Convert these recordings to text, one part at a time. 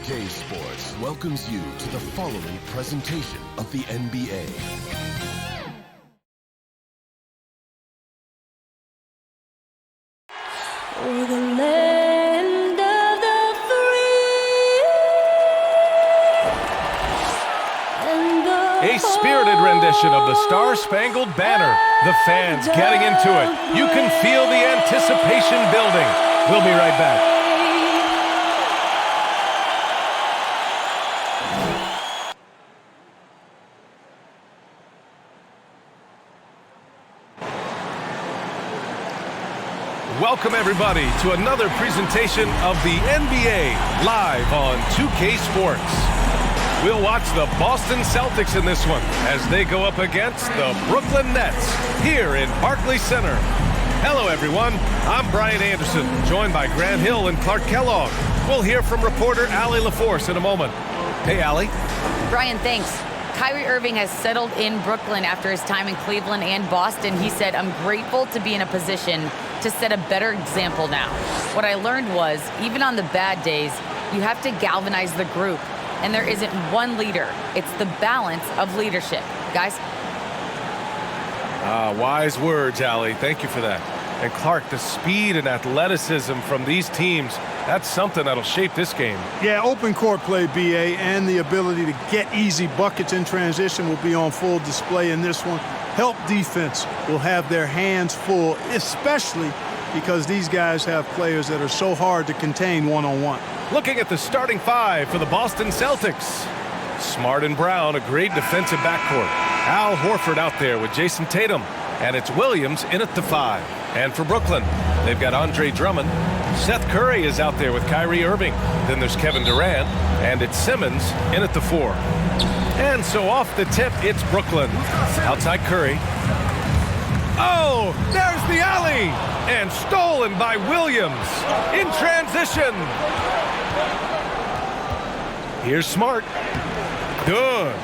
2K Sports welcomes you to the following presentation of the NBA. For the land of the free and the A spirited rendition of the Star-Spangled Banner. The fans getting into it. You can feel the anticipation building. We'll be right back. Welcome, everybody, to another presentation of the NBA live on 2K Sports. We'll watch the Boston Celtics in this one as they go up against the Brooklyn Nets here in Barclays Center. Hello, everyone. I'm Brian Anderson, joined by Grant Hill and Clark Kellogg. We'll hear from reporter Allie LaForce in a moment. Hey, Allie. Brian, thanks. Kyrie Irving has settled in Brooklyn after his time in Cleveland and Boston. He said, "I'm grateful to be in a position to set a better example now. What I learned was, even on the bad days, you have to galvanize the group. And there isn't one leader. It's the balance of leadership." Guys? Wise words, Allie. Thank you for that. And Clark, the speed and athleticism from these teams, that's something that'll shape this game. Yeah, open court play, BA, and the ability to get easy buckets in transition will be on full display in this one. Help defense will have their hands full, especially because these guys have players that are so hard to contain one-on-one. Looking at the starting five for the Boston Celtics. Smart and Brown, a great defensive backcourt. Al Horford out there with Jason Tatum. And it's Williams in at the 5. And for Brooklyn, they've got Andre Drummond. Seth Curry is out there with Kyrie Irving. Then there's Kevin Durant. And it's Simmons in at the 4. And so off the tip, it's Brooklyn. Outside Curry. Oh, there's the alley! And stolen by Williams. In transition. Here's Smart. Good.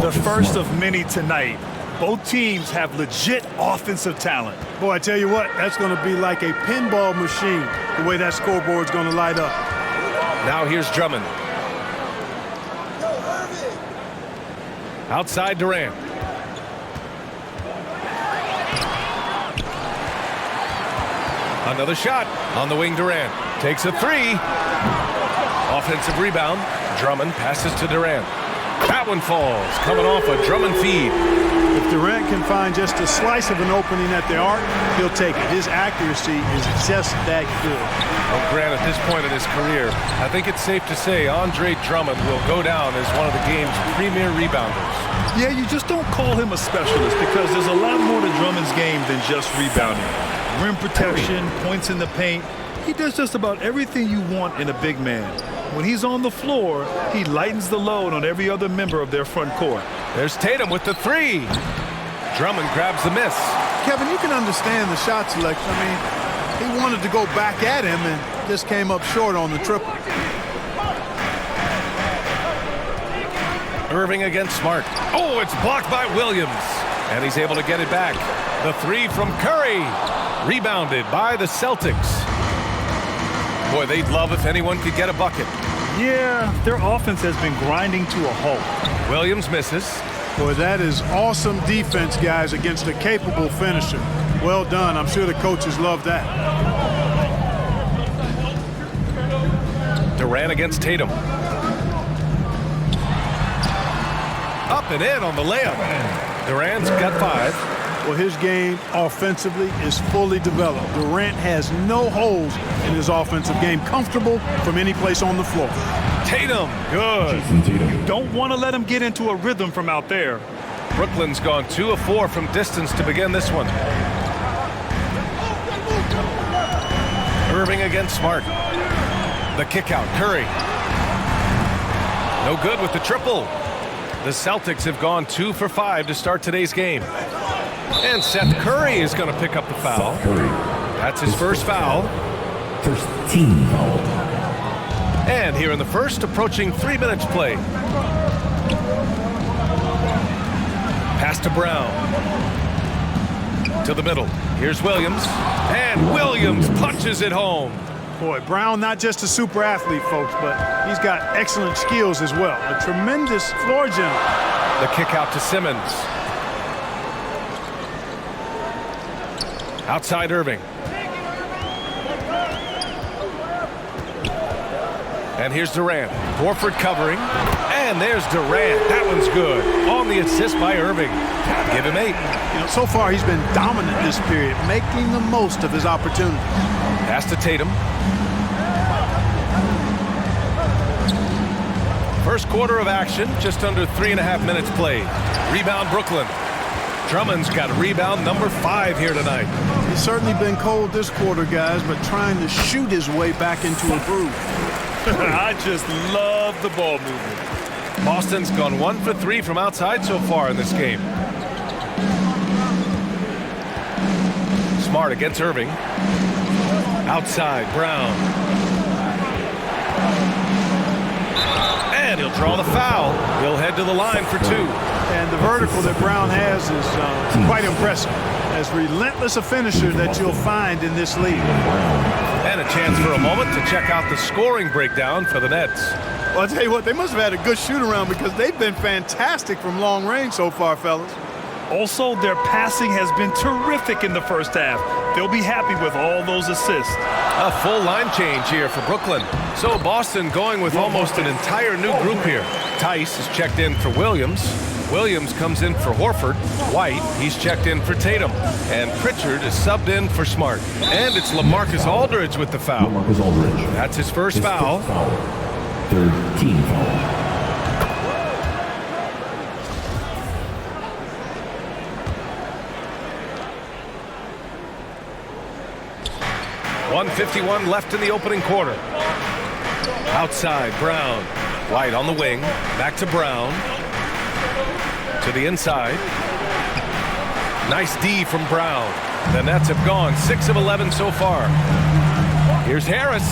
The first of many tonight. Both teams have legit offensive talent. Boy, I tell you what, that's going to be like a pinball machine, the way that scoreboard's going to light up. Now here's Drummond. Outside Durant. Another shot on the wing. Durant takes a 3. Offensive rebound. Drummond passes to Durant. That one falls, coming off a Drummond feed. If Durant can find just a slice of an opening at the arc, he'll take it. His accuracy is just that good. Well, Grant, at this point in his career, I think it's safe to say Andre Drummond will go down as one of the game's premier rebounders. Yeah, you just don't call him a specialist because there's a lot more to Drummond's game than just rebounding. Rim protection, points in the paint. He does just about everything you want in a big man. When he's on the floor, he lightens the load on every other member of their front court. There's Tatum with the 3. Drummond grabs the miss. Kevin, you can understand the shot selection. I mean, he wanted to go back at him and just came up short on the triple. Irving against Smart. Oh, it's blocked by Williams. And he's able to get it back. The 3 from Curry. Rebounded by the Celtics. Boy, they'd love if anyone could get a bucket. Yeah, their offense has been grinding to a halt. Williams misses. Boy, that is awesome defense, guys, against a capable finisher. Well done. I'm sure the coaches love that. Durant against Tatum. Up and in on the layup. Durant's got 5. Well, his game offensively is fully developed. Durant has no holes in his offensive game. Comfortable from any place on the floor. Tatum, good. You don't want to let him get into a rhythm from out there. Brooklyn's gone 2 of 4 from distance to begin this one. Irving against Smart. The kick out, Curry. No good with the triple. The Celtics have gone 2 for 5 to start today's game. And Seth Curry is going to pick up the foul. That's his first foul. First team foul. And here in the first, approaching 3 minutes play. Pass to Brown. To the middle. Here's Williams. And Williams punches it home. Boy, Brown not just a super athlete, folks, but he's got excellent skills as well. A tremendous floor general. The kick out to Simmons. Outside Irving. And here's Durant. Horford covering. And there's Durant. That one's good. On the assist by Irving. Give him 8. You know, so far he's been dominant this period, making the most of his opportunity. Pass to Tatum. First quarter of action, just under 3.5 minutes played. Rebound Brooklyn. Drummond's got rebound number 5 here tonight. He's certainly been cold this quarter, guys, but trying to shoot his way back into a groove. I just love the ball movement. Boston's gone 1 for 3 from outside so far in this game. Smart against Irving. Outside, Brown. And he'll draw the foul. He'll head to the line for 2. And the vertical that Brown has is quite impressive. As relentless a finisher that you'll find in this league. And a chance for a moment to check out the scoring breakdown for the Nets. Well, I'll tell you what, they must have had a good shoot-around because they've been fantastic from long range so far, fellas. Also, their passing has been terrific in the first half. They'll be happy with all those assists. A full line change here for Brooklyn. So Boston going with almost an entire new group here. Tice is checked in for Williams. Williams comes in for Horford. White, he's checked in for Tatum. And Pritchard is subbed in for Smart. And it's LaMarcus Aldridge with the foul. LaMarcus Aldridge. That's his first foul. Third team foul. 1:51 left in the opening quarter. Outside, Brown. White on the wing. Back to Brown. To the inside. Nice D from Brown. The Nets have gone 6 of 11 so far. Here's Harris.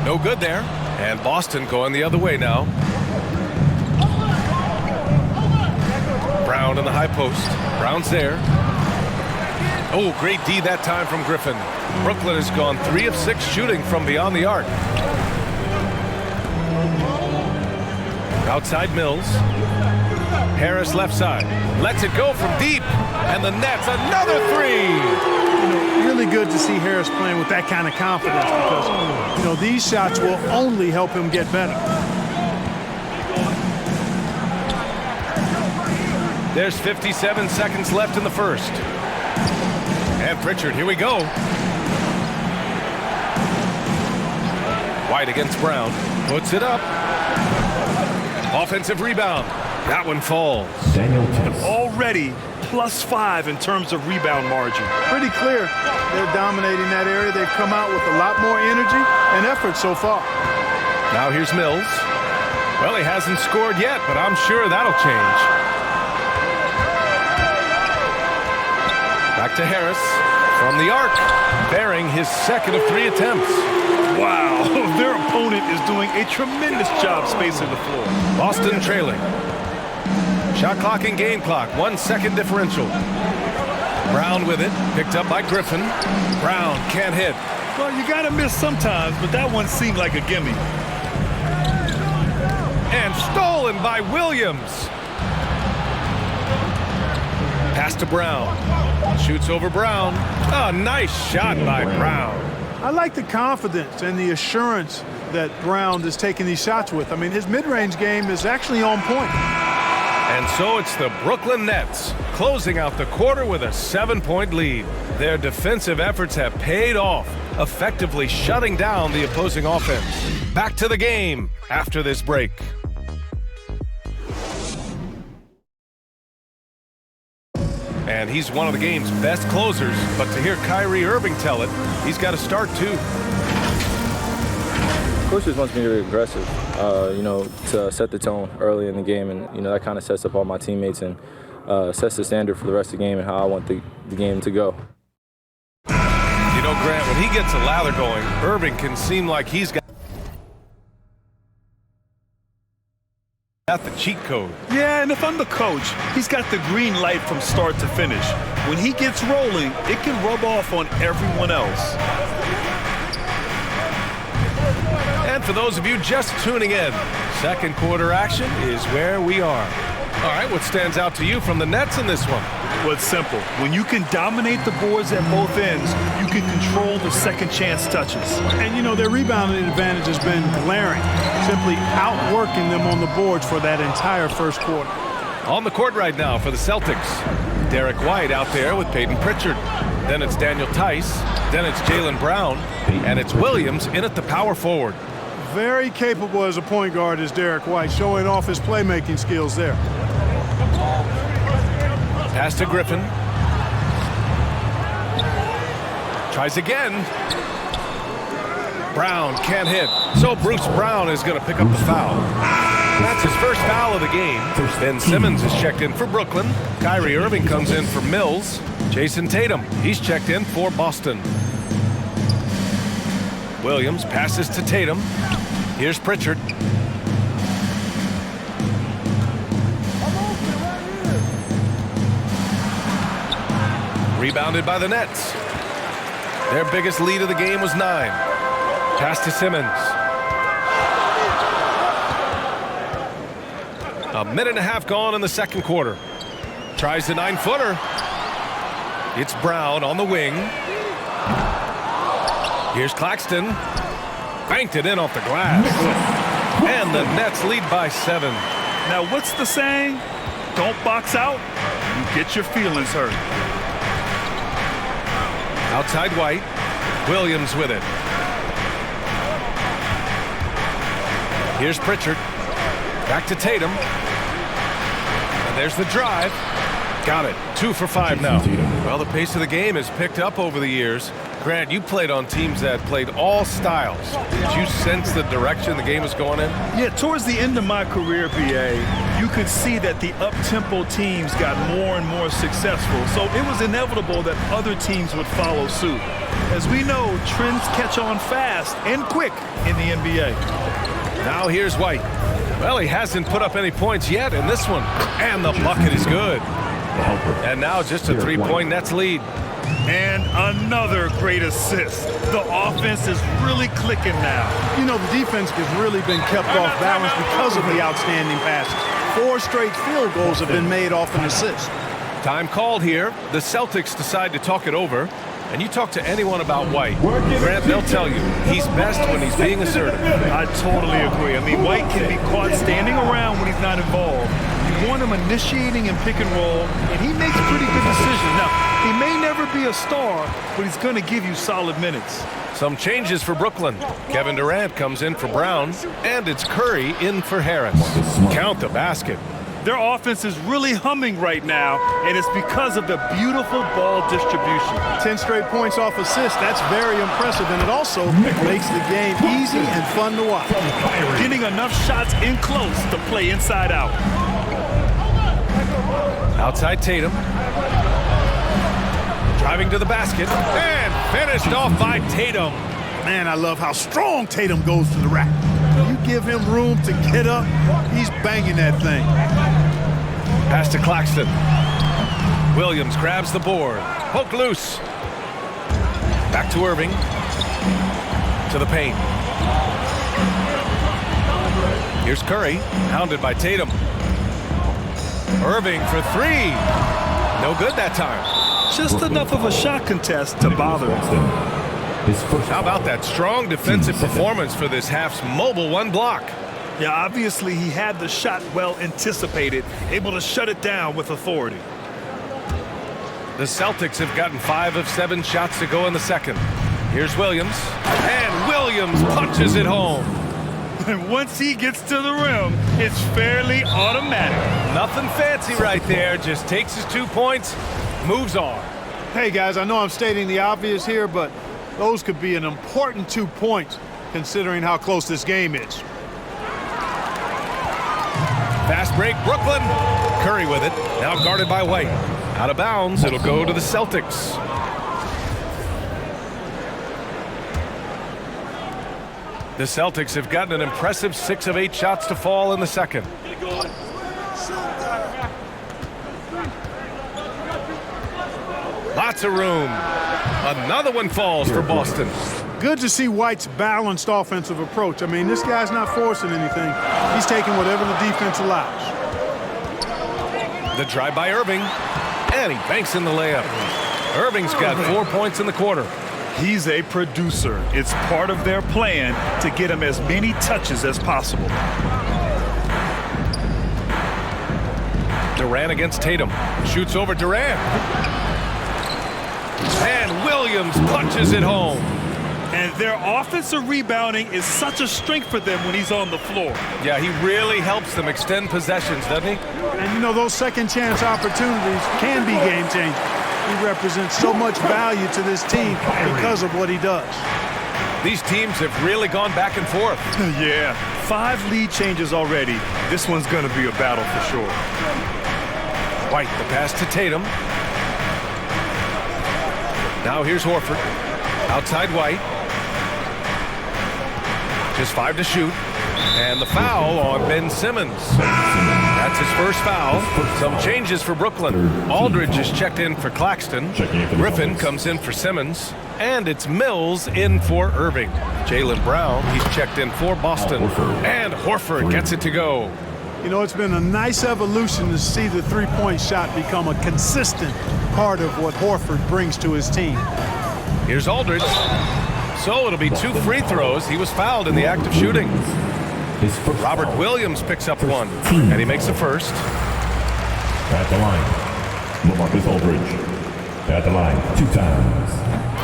No good there. And Boston going the other way now. Brown in the high post. Brown's there. Oh, great D that time from Griffin. Brooklyn has gone 3 of 6 shooting from beyond the arc. Outside Mills. Harris left side. Lets it go from deep. And the Nets, another 3. You know, really good to see Harris playing with that kind of confidence because, you know, these shots will only help him get better. There's 57 seconds left in the first. And Pritchard, here we go. White against Brown. Puts it up. Offensive rebound. That one falls. Daniel Tice. Already +5 in terms of rebound margin. Pretty clear they're dominating that area. They've come out with a lot more energy and effort so far. Now here's Mills. Well, he hasn't scored yet, but I'm sure that'll change. Back to Harris from the arc, bearing his second of 3 attempts. Wow, their opponent is doing a tremendous job spacing the floor. Boston trailing. Shot clock and game clock, 1 second differential. Brown with it, picked up by Griffin. Brown can't hit. Well, you gotta miss sometimes, but that one seemed like a gimme. And stolen by Williams. Pass to Brown. Shoots over Brown. Oh, nice shot by Brown. I like the confidence and the assurance that Brown is taking these shots with. I mean, his mid-range game is actually on point. And so it's the Brooklyn Nets closing out the quarter with a 7-point lead. Their defensive efforts have paid off, effectively shutting down the opposing offense. Back to the game after this break. And he's one of the game's best closers, but to hear Kyrie Irving tell it, he's got to start too. Coach just wants me to be aggressive, you know, to set the tone early in the game, and you know that kind of sets up all my teammates and sets the standard for the rest of the game and how I want the game to go. You know, Grant, when he gets a lather going, Irving can seem like he's got the cheat code. Yeah, and if I'm the coach, he's got the green light from start to finish. When he gets rolling, it can rub off on everyone else. And for those of you just tuning in, second quarter action is where we are. All right, what stands out to you from the Nets in this one? Well, it's simple. When you can dominate the boards at both ends, you can control the second chance touches. And, you know, their rebounding advantage has been glaring, simply outworking them on the boards for that entire first quarter. On the court right now for the Celtics, Derek White out there with Peyton Pritchard. Then it's Daniel Tice. Then it's Jaylen Brown. And it's Williams in at the power forward. Very capable as a point guard is Derek White, showing off his playmaking skills there. Pass to Griffin. Tries again. Brown can't hit. So Bruce Brown is going to pick up the foul. That's his first foul of the game. Ben Simmons is checked in for Brooklyn. Kyrie Irving comes in for Mills. Jason Tatum, he's checked in for Boston. Williams passes to Tatum. Here's Pritchard. Rebounded by the Nets. Their biggest lead of the game was 9. Pass to Simmons. A minute and a half gone in the second quarter. Tries the 9-footer. It's Brown on the wing. Here's Claxton. Banked it in off the glass. And the Nets lead by 7. Now, what's the saying? Don't box out, you get your feelings hurt. Outside White. Williams with it. Here's Pritchard. Back to Tatum. And there's the drive. Got it. 2 for 5 now. Well, the pace of the game has picked up over the years. Grant, you played on teams that played all styles. Did you sense the direction the game was going in? Yeah, towards the end of my career, BA, you could see that the up-tempo teams got more and more successful. So it was inevitable that other teams would follow suit. As we know, trends catch on fast and quick in the NBA. Now here's White. Well, he hasn't put up any points yet in this one. And the bucket is good. And now just a 3-point Nets lead. And another great assist. The offense is really clicking now. You know, the defense has really been kept off balance because of the outstanding passes. 4 straight field goals have been made off an assist. Time called here. The Celtics decide to talk it over. And you talk to anyone about White, Grant, they'll tell you he's best when he's being assertive. I totally agree. I mean, White can be caught standing around when he's not involved. You want him initiating and pick and roll, and he makes pretty good decisions. Now, he may never be a star, but he's going to give you solid minutes. Some changes for Brooklyn. Kevin Durant comes in for Brown, and it's Curry in for Harris. Count the basket. Their offense is really humming right now, and it's because of the beautiful ball distribution. 10 straight points off assists, that's very impressive, and it also makes the game easy and fun to watch. Getting enough shots in close to play inside out. Outside Tatum. Driving to the basket, and finished off by Tatum. Man, I love how strong Tatum goes to the rack. You give him room to get up, he's banging that thing. Pass to Claxton. Williams grabs the board. Poke loose. Back to Irving. To the paint. Here's Curry, hounded by Tatum. Irving for 3. No good that time. Just enough of a shot contest to bother him. How about that strong defensive performance for this half's mobile 1 block? Yeah, obviously he had the shot well anticipated, able to shut it down with authority. The Celtics have gotten 5 of 7 shots to go in the second. Here's Williams, and Williams punches it home. And once he gets to the rim, it's fairly automatic. Nothing fancy right there, just takes his 2 points, moves on. Hey guys, I know I'm stating the obvious here, but those could be an important 2 points considering how close this game is. Fast break, Brooklyn. Curry with it, now guarded by White. Out of bounds, it'll go to the Celtics. The Celtics have gotten an impressive 6 of 8 shots to fall in the second. Lots of room. Another one falls for Boston. Good to see White's balanced offensive approach. I mean, this guy's not forcing anything. He's taking whatever the defense allows. The drive by Irving, and he banks in the layup. Irving's got 4 points in the quarter. He's a producer. It's part of their plan to get him as many touches as possible. Durant against Tatum. Shoots over Durant. And Williams punches it home. And their offensive rebounding is such a strength for them when he's on the floor. Yeah, he really helps them extend possessions, doesn't he? And, you know, those second chance opportunities can be game-changing. He represents so much value to this team because of what he does. These teams have really gone back and forth. Yeah, 5 lead changes already. This one's going to be a battle for sure. White, the pass to Tatum. Now here's Horford. Outside White. Just 5 to shoot. And the foul on Ben Simmons. That's his first foul. Some changes for Brooklyn. Aldridge is checked in for Claxton. Griffin comes in for Simmons. And it's Mills in for Irving. Jaylen Brown, he's checked in for Boston. And Horford gets it to go. You know, it's been a nice evolution to see the three-point shot become a consistent part of what Horford brings to his team. Here's Aldridge. So it'll be 2 free throws. He was fouled in the act of shooting. Robert Williams picks up 1, and he makes the first. At the line, LaMarcus Aldridge. At the line 2 times.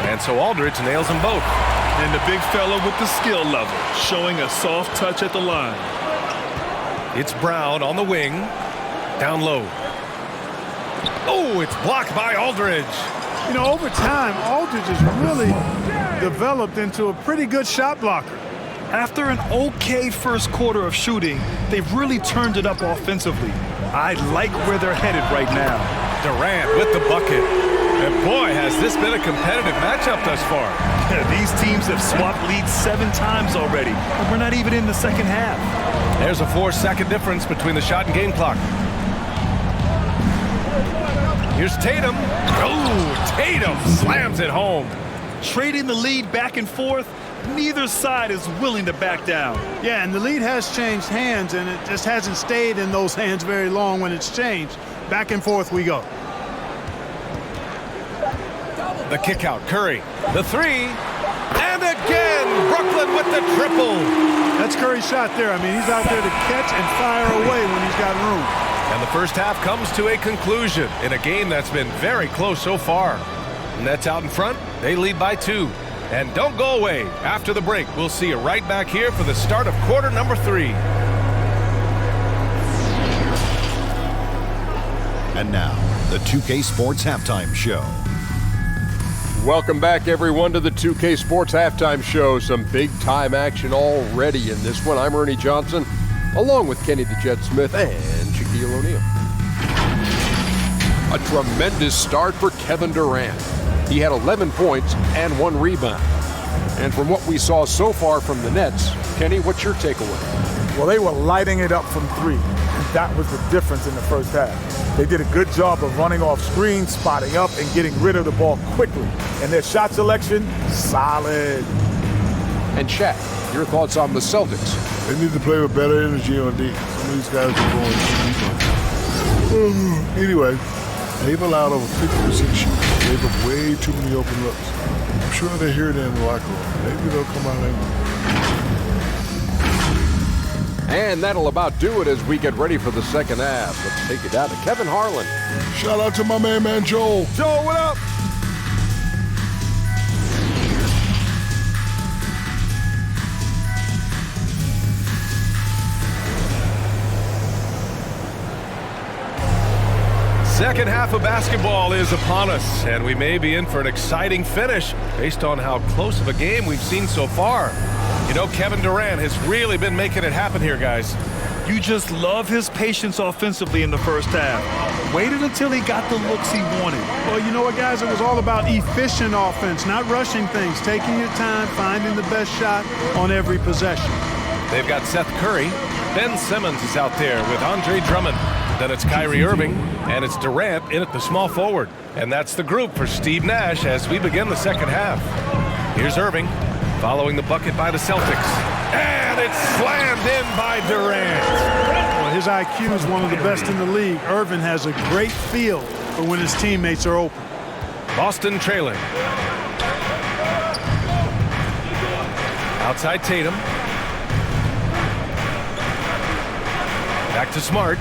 And so Aldridge nails them both. And the big fella with the skill level, showing a soft touch at the line. It's Brown on the wing. Down low. Oh, it's blocked by Aldridge. You know, over time, Aldridge has really developed into a pretty good shot blocker. After an okay first quarter of shooting, they've really turned it up offensively. I like where they're headed right now. Durant with the bucket. And boy, has this been a competitive matchup thus far. These teams have swapped leads 7 times already, and we're not even in the second half. There's a 4-second difference between the shot and game clock. Here's Tatum. Oh, Tatum slams it home. Trading the lead back and forth, neither side is willing to back down. Yeah, and the lead has changed hands, and it just hasn't stayed in those hands very long when it's changed. Back and forth we go. The kick out, Curry. The 3. And again, Brooklyn with the triple. That's Curry's shot there. I mean, he's out there to catch and fire away when he's got room. And the first half comes to a conclusion in a game that's been very close so far. Nets out in front. They lead by 2. And don't go away. After the break, we'll see you right back here for the start of quarter number 3. And now, the 2K Sports Halftime Show. Welcome back, everyone, to the 2K Sports Halftime Show. Some big-time action already in this one. I'm Ernie Johnson, along with Kenny the Jet Smith and Shaquille O'Neal. A tremendous start for Kevin Durant. He had 11 points and 1 rebound. And from what we saw so far from the Nets, Kenny, what's your takeaway? Well, they were lighting it up from 3. That was the difference in the first half. They did a good job of running off screens, spotting up, and getting rid of the ball quickly. And their shot selection, solid. And Shaq, your thoughts on the Celtics? They need to play with better energy on D. Some of these guys are going deeper. Anyway, they've allowed over 50% shooting. They gave up way too many open looks. I'm sure they hear that in the locker room. Maybe they'll come out angry. And that'll about do it as we get ready for the second half. Let's take it down to Kevin Harlan. Shout out to my man Joel. Joel, what up? Second half of basketball is upon us, and we may be in for an exciting finish based on how close of a game we've seen so far. You know, Kevin Durant has really been making it happen here, guys. You just love his patience offensively in the first half. Waited until he got the looks he wanted. Well, you know what, guys? It was all about efficient offense, not rushing things, taking your time, finding the best shot on every possession. They've got Seth Curry. Ben Simmons is out there with Andre Drummond. Then it's Kyrie Irving, and it's Durant in at the small forward. And that's the group for Steve Nash as we begin the second half. Here's Irving. Following the bucket by the Celtics. And it's slammed in by Durant. Well, his IQ is one of the best in the league. Irvin has a great feel for when his teammates are open. Boston trailing. Outside Tatum. Back to Smart.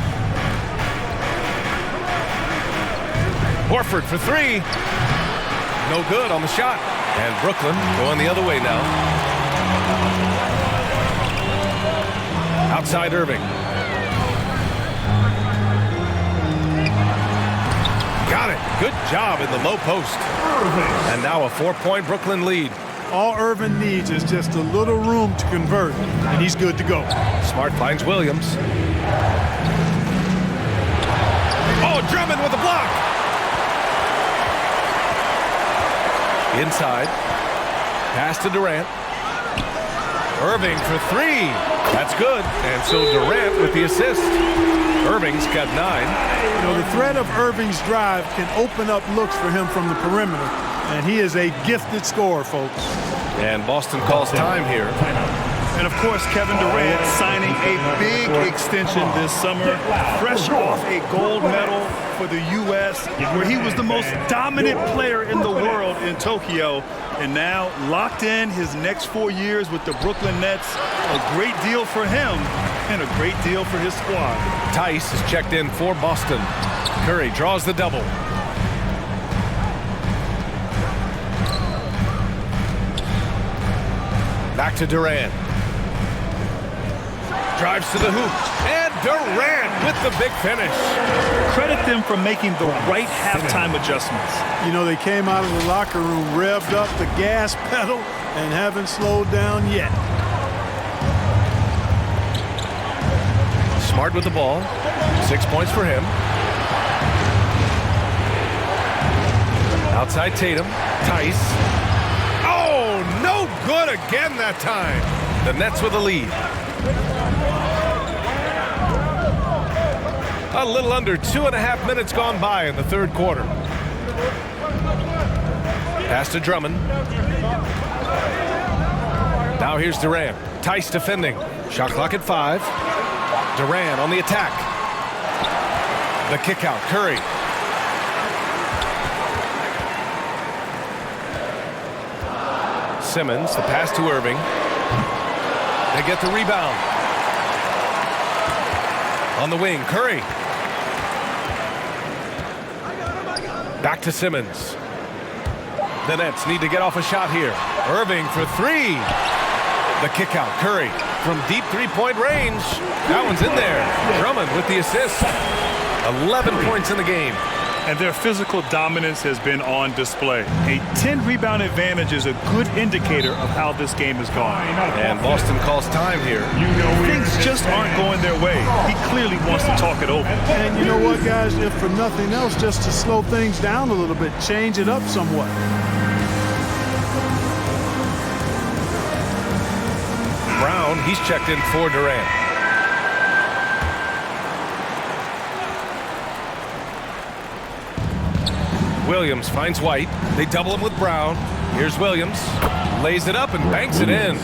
Horford for three. No good on the shot. And Brooklyn going the other way now. Outside Irving. Got it. Good job in the low post. And now a 4-point Brooklyn lead. All Irvin needs is just a little room to convert, and he's good to go. Smart finds Williams. Oh, Drummond with a block. Inside. Pass to Durant. Irving for three. That's good. And so Durant with the assist. Irving's got 9. You know, the threat of Irving's drive can open up looks for him from the perimeter, and he is a gifted scorer, folks. And Boston calls time here. And of course, Kevin Durant signing a big extension this summer, fresh off a gold medal for the U.S., where he was the most dominant player in the world in Tokyo, and now locked in his next 4 years with the Brooklyn Nets. A great deal for him and a great deal for his squad. Tice is checked in for Boston. Curry draws the double. Back to Durant. Drives to the hoop. And Durant with the big finish. Credit them for making the right halftime adjustments. You know, they came out of the locker room, revved up the gas pedal, and haven't slowed down yet. Smart with the ball. 6 points for him. Outside Tatum. Tice. Oh, no good again that time. The Nets with the lead. A little under 2.5 minutes gone by in the third quarter. Pass to Drummond. Now here's Durant. Tice defending. Shot clock at 5. Durant on the attack. The kick out. Curry. Simmons, the pass to Irving. They get the rebound. On the wing, Curry. Back to Simmons. The Nets need to get off a shot here. Irving for three. The kick out, Curry from deep three-point range. That one's in there. Drummond with the assist. 11 points in the game. And their physical dominance has been on display. A 10-rebound advantage is a good indicator of how this game is going. And Boston calls time here. Things just aren't going their way. He clearly wants to talk it over. And you know what, guys? If for nothing else, just to slow things down a little bit, change it up somewhat. Brown, he's checked in for Durant. Williams finds White. They double him with Brown. Here's Williams. Lays it up and banks it in.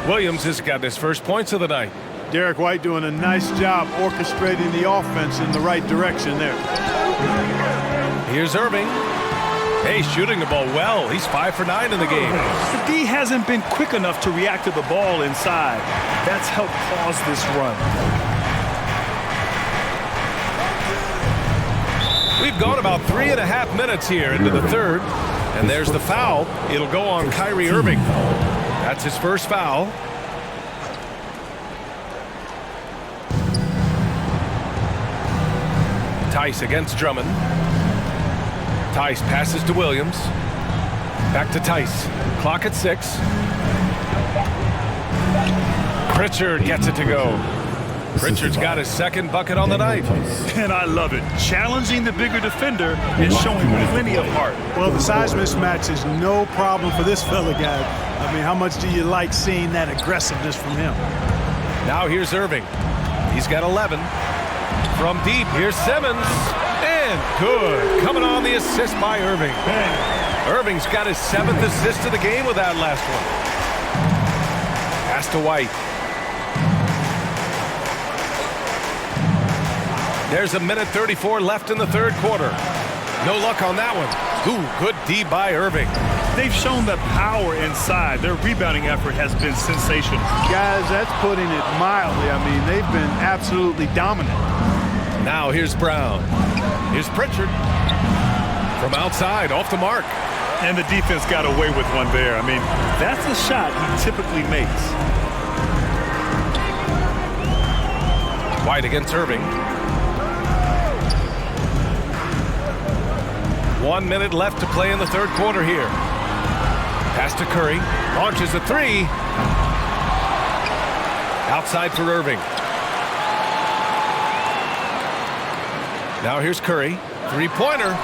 Williams has got his first points of the night. Derek White doing a nice job orchestrating the offense in the right direction there. Here's Irving. Hey, shooting the ball well. He's 5 for 9 in the game. The D hasn't been quick enough to react to the ball inside. That's helped cause this run. We've gone about 3.5 minutes here into the third. And there's the foul. It'll go on Kyrie Irving. That's his first foul. Tice against Drummond. Tice passes to Williams. Back to Tice. Clock at 6. Pritchard gets it to go. Pritchard's got his second bucket on the night. And I love it. Challenging the bigger defender and showing plenty of heart. Well, the size mismatch is no problem for this fella, guy. I mean, how much do you like seeing that aggressiveness from him? Now here's Irving. He's got 11. From deep, here's Simmons. And good. Coming on the assist by Irving. Irving's got his 7th assist of the game with that last one. Pass to White. There's 1:34 left in the third quarter. No luck on that one. Ooh, good D by Irving. They've shown the power inside. Their rebounding effort has been sensational. Guys, that's putting it mildly. I mean, they've been absolutely dominant. Now here's Brown. Here's Pritchard. From outside, off the mark. And the defense got away with one there. I mean, that's a shot he typically makes. White against Irving. 1 minute left to play in the third quarter here. Pass to Curry. Launches a three. Outside for Irving. Now here's Curry. Three-pointer.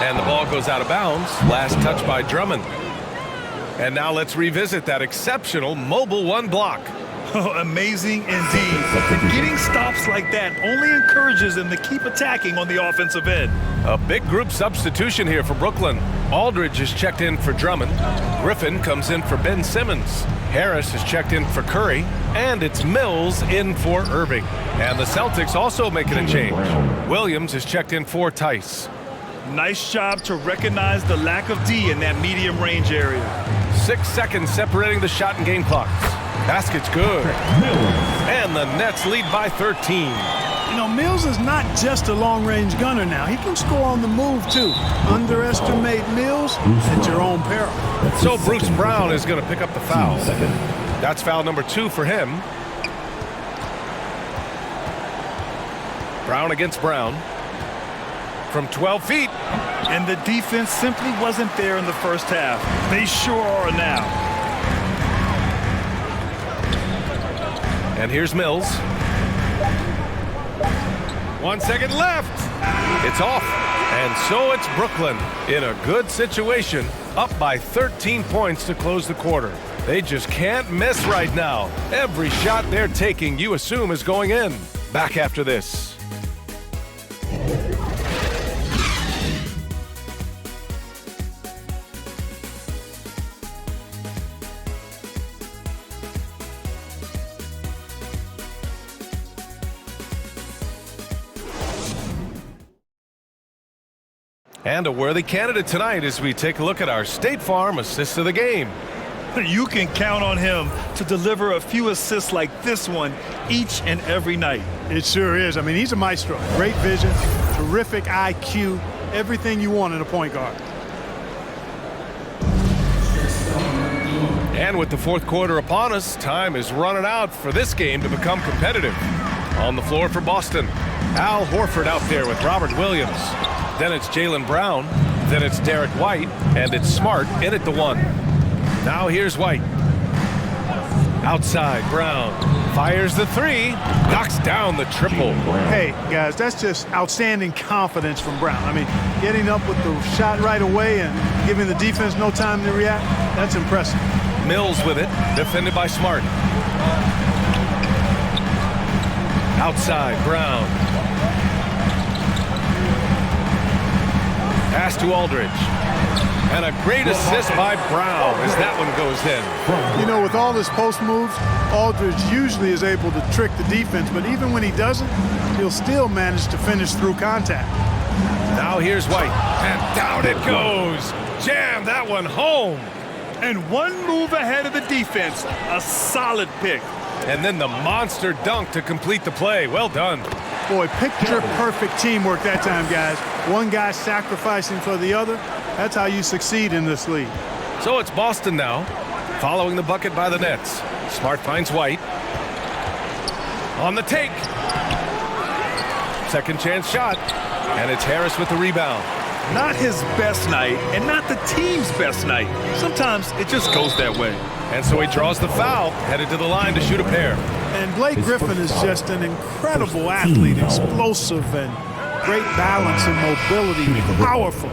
And the ball goes out of bounds. Last touch by Drummond. And now let's revisit that exceptional mobile one block. Oh, amazing indeed. And getting stops like that only encourages them to keep attacking on the offensive end. A big group substitution here for Brooklyn. Aldridge is checked in for Drummond. Griffin comes in for Ben Simmons. Harris is checked in for Curry. And it's Mills in for Irving. And the Celtics also making a change. Williams is checked in for Tice. Nice job to recognize the lack of D in that medium range area. 6 seconds separating the shot and game clocks. Basket's good. And the Nets lead by 13. You know, Mills is not just a long-range gunner now. He can score on the move, too. Underestimate Mills at your own peril. So Bruce Brown is going to pick up the foul. That's foul number 2 for him. Brown against Brown. From 12 feet. And the defense simply wasn't there in the first half. They sure are now. And here's Mills. 1 second left. It's off. And so it's Brooklyn in a good situation, up by 13 points to close the quarter. They just can't miss right now. Every shot they're taking, you assume, is going in. Back after this. And a worthy candidate tonight as we take a look at our State Farm assist of the game. You can count on him to deliver a few assists like this one each and every night. It sure is. I mean, he's a maestro. Great vision, terrific IQ, everything you want in a point guard. And with the fourth quarter upon us, time is running out for this game to become competitive. On the floor for Boston, Al Horford out there with Robert Williams. Then it's Jaylen Brown. Then it's Derek White. And it's Smart in at the 1. Now here's White. Outside, Brown. Fires the 3. Knocks down the triple. Hey, guys, that's just outstanding confidence from Brown. I mean, getting up with the shot right away and giving the defense no time to react, that's impressive. Mills with it. Defended by Smart. Outside, Brown. Pass to Aldridge. And a great assist by Brown as that one goes in. You know, with all his post moves, Aldridge usually is able to trick the defense, but even when he doesn't, he'll still manage to finish through contact. Now here's White. And down it goes. Jam that one home. And one move ahead of the defense. A solid pick. And then the monster dunk to complete the play. Well done. Boy, picture-perfect teamwork that time, guys. One guy sacrificing for the other. That's how you succeed in this league. So it's Boston now, following the bucket by the Nets. Smart finds White. On the take. Second chance shot. And it's Harris with the rebound. Not his best night, and not the team's best night. Sometimes it just goes that way. And so he draws the foul, headed to the line to shoot a pair. And Blake Griffin is just an incredible athlete, explosive and great balance and mobility, powerful.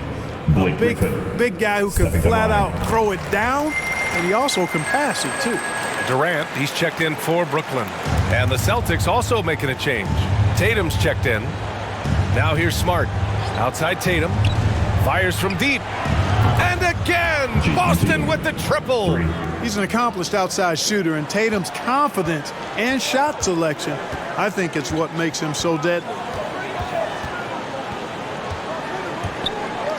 A big guy who can flat out throw it down, and he also can pass it too. Durant, he's checked in for Brooklyn. And the Celtics also making a change. Tatum's checked in. Now here's Smart. Outside Tatum. Fires from deep. And again, Boston with the triple. He's an accomplished outside shooter, and Tatum's confidence and shot selection, I think it's what makes him so deadly.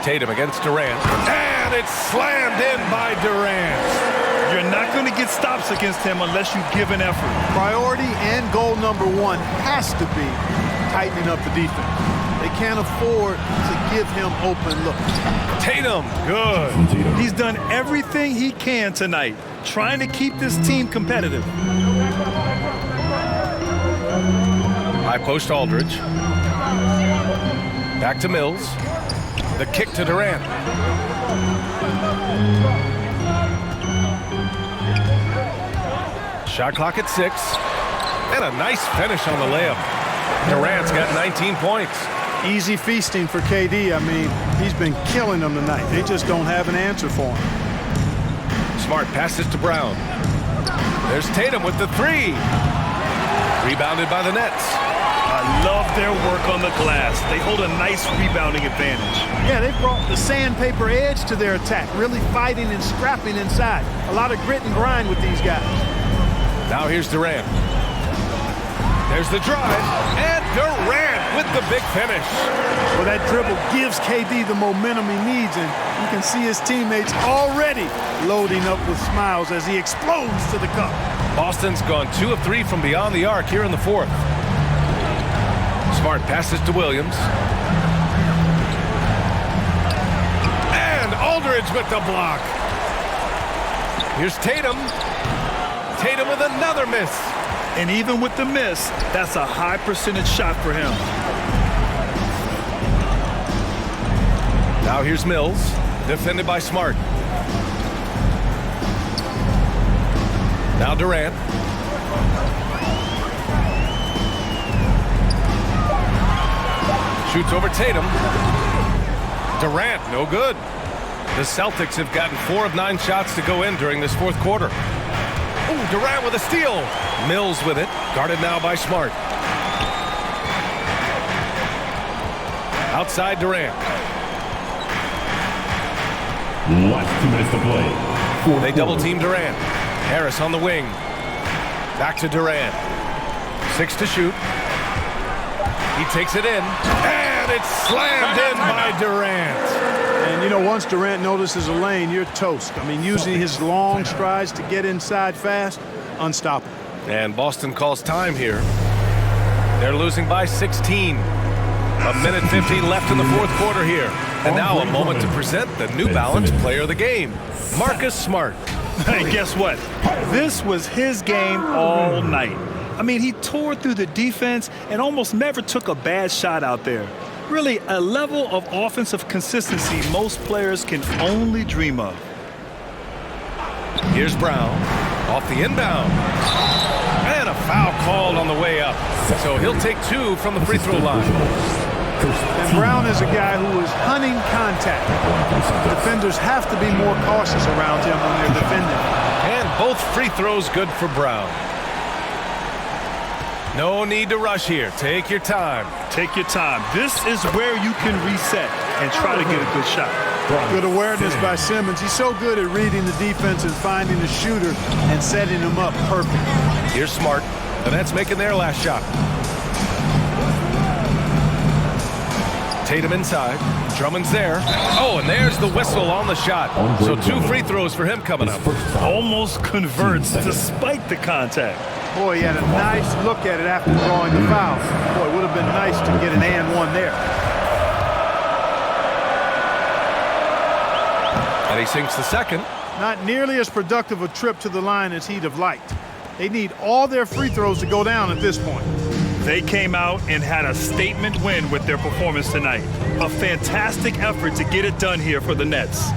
Tatum against Durant, and it's slammed in by Durant. You're not going to get stops against him unless you give an effort. Priority and goal number one has to be tightening up the defense. They can't afford to give him open looks. Tatum, good. He's done everything he can tonight, trying to keep this team competitive. High post Aldridge. Back to Mills. The kick to Durant. Shot clock at 6. And a nice finish on the layup. Durant's got 19 points. Easy feasting for KD. I mean, he's been killing them tonight. They just don't have an answer for him. Smart passes to Brown. There's Tatum with the 3. Rebounded by the Nets. I love their work on the glass. They hold a nice rebounding advantage. Yeah, they brought the sandpaper edge to their attack, really fighting and scrapping inside. A lot of grit and grind with these guys. Now here's Durant. There's the drive, and Durant with the big finish. Well, that dribble gives KD the momentum he needs, and you can see his teammates already loading up with smiles as he explodes to the cup. Boston's gone 2 of 3 from beyond the arc here in the 4th. Smart passes to Williams. And Aldridge with the block. Here's Tatum. Tatum with another miss. And even with the miss, that's a high percentage shot for him. Now here's Mills, defended by Smart. Now Durant. Shoots over Tatum. Durant, no good. The Celtics have gotten 4 of 9 shots to go in during this 4th quarter. Ooh, Durant with a steal. Mills with it, guarded now by Smart. Outside Durant. Last 2 minutes to play. They double team Durant. Harris on the wing. Back to Durant. 6 to shoot. He takes it in, and it's slammed in by Durant. And, you know, once Durant notices a lane, you're toast. I mean, using his long strides to get inside fast, unstoppable. And Boston calls time here. They're losing by 16. A minute 15 left in the 4th quarter here. And now a moment to present the New Balance Player of the Game, Marcus Smart. Hey, guess what? This was his game all night. I mean, he tore through the defense and almost never took a bad shot out there. Really, a level of offensive consistency most players can only dream of. Here's Brown, off the inbound. And a foul called on the way up. So he'll take 2 from the free throw line. And Brown is a guy who is hunting contact. Defenders have to be more cautious around him when they're defending. And both free throws good for Brown. No need to rush here. Take your time. Take your time. This is where you can reset and try to get a good shot. Good awareness by Simmons. He's so good at reading the defense and finding the shooter and setting him up perfect. Here's Smart. The Nets making their last shot. Tatum inside. Drummond's there. Oh, and there's the whistle on the shot. So 2 free throws for him coming up. Almost converts despite the contact. Boy, he had a nice look at it after drawing the foul. Boy, it would have been nice to get an and 1 there. And he sinks the second. Not nearly as productive a trip to the line as he'd have liked. They need all their free throws to go down at this point. They came out and had a statement win with their performance tonight. A fantastic effort to get it done here for the Nets.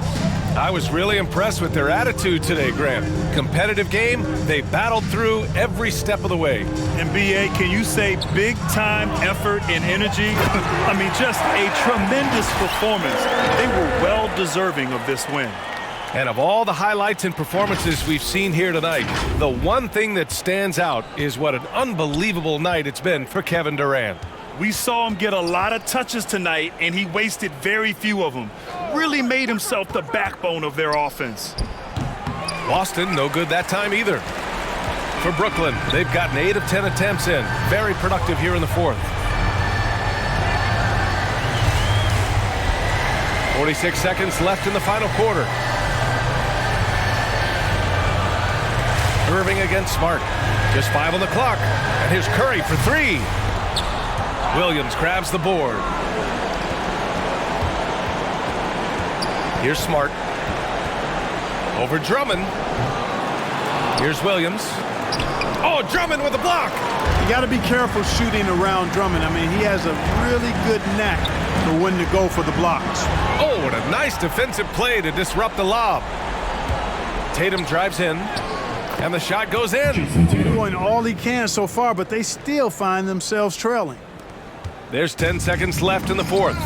I was really impressed with their attitude today, Grant. Competitive game, they battled through every step of the way. And BA, can you say big time effort and energy? I mean, just a tremendous performance. They were well deserving of this win. And of all the highlights and performances we've seen here tonight, the one thing that stands out is what an unbelievable night it's been for Kevin Durant. We saw him get a lot of touches tonight, and he wasted very few of them. Really made himself the backbone of their offense. Boston, no good that time either. For Brooklyn, they've gotten 8 of 10 attempts in. Very productive here in the fourth. 46 seconds left in the final quarter. Irving against Smart. Just 5 on the clock. And here's Curry for 3. Williams grabs the board. Here's Smart. Over Drummond. Here's Williams. Oh, Drummond with a block. You got to be careful shooting around Drummond. I mean, he has a really good knack for when to go for the blocks. Oh, what a nice defensive play to disrupt the lob. Tatum drives in, and the shot goes in. He's doing all he can so far, but they still find themselves trailing. There's 10 seconds left in the fourth.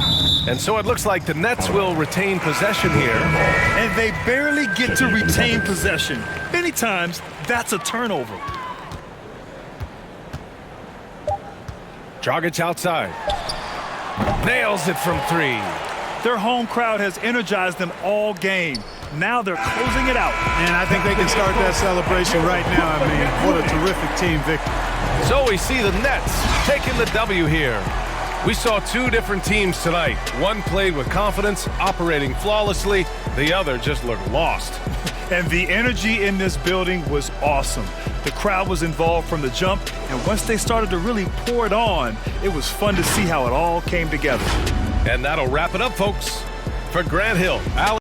And so it looks like the Nets will retain possession here. And they barely get to retain possession. Many times, that's a turnover. Dragic outside. Nails it from 3. Their home crowd has energized them all game. Now they're closing it out. And I think they can start that celebration right now. I mean, what a terrific team victory. So we see the Nets taking the W here. We saw 2 different teams tonight. One played with confidence, operating flawlessly. The other just looked lost. And the energy in this building was awesome. The crowd was involved from the jump, and once they started to really pour it on, it was fun to see how it all came together. And that'll wrap it up, folks. For Grant Hill, Alex